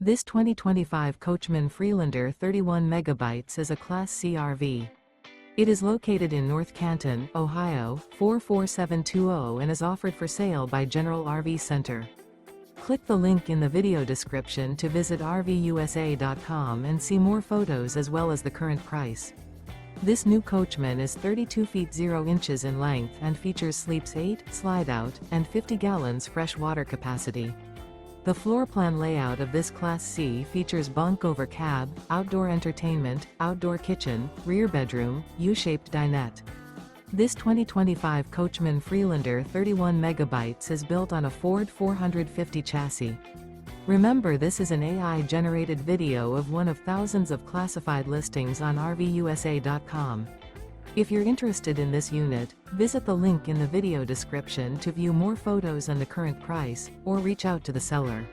This 2025 Coachmen Freelander 31MB is a Class C RV. It is located in North Canton, Ohio, 44720 and is offered for sale by General RV Center. Click the link in the video description to visit RVUSA.com and see more photos as well as the current price. This new Coachmen is 32 feet 0 inches in length and features sleeps 8, Slideout, and 50 gallons fresh water capacity. The floor plan layout of this Class C features bunk over cab, outdoor entertainment, outdoor kitchen, rear bedroom, U-shaped dinette. This 2025 Coachmen Freelander 31MB is built on a Ford 450 chassis. Remember, this is an AI-generated video of one of thousands of classified listings on RVUSA.com. If you're interested in this unit, visit the link in the video description to view more photos and the current price, or reach out to the seller.